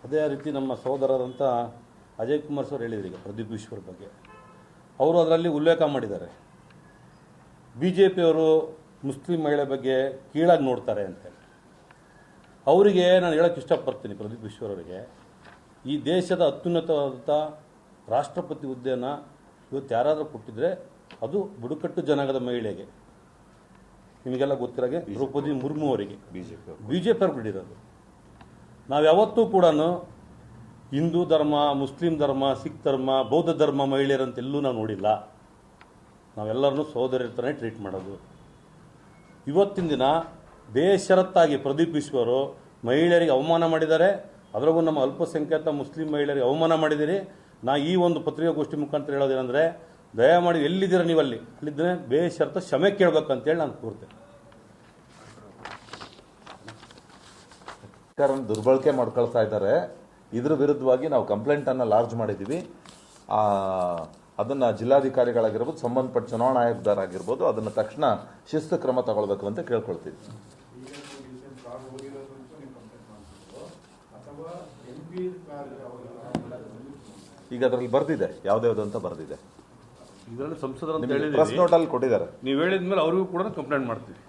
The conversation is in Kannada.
ಅದೇ ರೀತಿ ನಮ್ಮ ಸಹೋದರರಂಥ ಅಜಯ್ ಕುಮಾರ್ ಸರ್ ಹೇಳಿದ್ರು ಈಗ ಪ್ರದೀಪ್ ಈಶ್ವರ್ ಬಗ್ಗೆ. ಅವರು ಅದರಲ್ಲಿ ಉಲ್ಲೇಖ ಮಾಡಿದ್ದಾರೆ, BJPಯವರು ಮುಸ್ಲಿಂ ಮಹಿಳೆ ಬಗ್ಗೆ ಕೀಳಾಗಿ ನೋಡ್ತಾರೆ ಅಂತೇಳಿ. ಅವರಿಗೆ ನಾನು ಹೇಳೋಕ್ಕೆ ಇಷ್ಟಪಡ್ತೀನಿ, ಪ್ರದೀಪ್ ಈಶ್ವರ್ ಅವರಿಗೆ, ಈ ದೇಶದ ಅತ್ಯುನ್ನತವಾದಂಥ ರಾಷ್ಟ್ರಪತಿ ಹುದ್ದೆಯನ್ನು ಇವತ್ತು ಯಾರಾದರೂ ಕೊಟ್ಟಿದ್ರೆ ಅದು ಬುಡಕಟ್ಟು ಜನಾಂಗದ ಮಹಿಳೆಗೆ, ನಿಮಗೆಲ್ಲ ಗೊತ್ತಿರಾಗೆ ದ್ರೌಪದಿ ಮುರ್ಮು ಅವರಿಗೆ BJP ಅವ್ರು ಬಿಟ್ಟಿರೋದು. ನಾವು ಯಾವತ್ತೂ ಕೂಡ ಹಿಂದೂ ಧರ್ಮ, ಮುಸ್ಲಿಂ ಧರ್ಮ, ಸಿಖ್ ಧರ್ಮ, ಬೌದ್ಧ ಧರ್ಮ ಮಹಿಳೆಯರಂತೆಲ್ಲೂ ನಾವು ನೋಡಿಲ್ಲ. ನಾವೆಲ್ಲರನ್ನೂ ಸಹೋದರರ ಥರನೇ ಟ್ರೀಟ್ ಮಾಡೋದು. ಇವತ್ತಿನ ದಿನ ಬೇಷರತ್ತಾಗಿ ಪ್ರದೀಪ್ ಈಶ್ವರು ಮಹಿಳೆಯರಿಗೆ ಅವಮಾನ ಮಾಡಿದ್ದಾರೆ. ಅದರಾಗೂ ನಮ್ಮ ಅಲ್ಪಸಂಖ್ಯಾತ ಮುಸ್ಲಿಂ ಮಹಿಳೆಯರಿಗೆ ಅವಮಾನ ಮಾಡಿದ್ದೀರಿ. ನಾ ಈ ಒಂದು ಪತ್ರಿಕಾಗೋಷ್ಠಿ ಮುಖಾಂತರ ಹೇಳೋದೇನೆಂದರೆ, ದಯಮಾಡಿ ಎಲ್ಲಿದ್ದೀರ ನೀವು ಅಲ್ಲಿದ್ದರೆ ಬೇಷರತ್ತ ಕ್ಷಮೆ ಕೇಳಬೇಕಂತೇಳಿ ನಾನು ಕೋರ್ತೇನೆ. ದುರ್ಬಳಕೆ ಮಾಡ್ಕೊಳ್ತಾ ಇದ್ದಾರೆ. ಇದ್ರ ವಿರುದ್ಧವಾಗಿ ನಾವು ಕಂಪ್ಲೇಂಟನ್ನು ಲಾರ್ಜ್ ಮಾಡಿದ್ದೀವಿ. ಅದನ್ನು ಜಿಲ್ಲಾಧಿಕಾರಿಗಳಾಗಿರ್ಬೋದು, ಸಂಬಂಧಪಟ್ಟ ಚುನಾವಣಾ ಆಯೋಗದವರಾಗಿರ್ಬೋದು, ಅದನ್ನು ತಕ್ಷಣ ಶಿಸ್ತು ಕ್ರಮ ತಗೊಳ್ಬೇಕು ಅಂತ ಕೇಳ್ಕೊಳ್ತೀವಿ. ಈಗ ಅದರಲ್ಲಿ ಬರ್ದಿದೆ, ಯಾವ್ದು ಅಂತ ಬರ್ದಿದೆ. ಇದರಲ್ಲಿ ಸಂಸದರು ಪ್ರೆಸ್ ನೋಟಲ್ಲಿ ಕೊಟ್ಟಿದ್ದಾರೆ. ನೀವು ಹೇಳಿದ್ಮೇಲೆ ಅವ್ರಿಗೂ ಕೂಡ ಕಂಪ್ಲೇಂಟ್ ಮಾಡ್ತೀವಿ.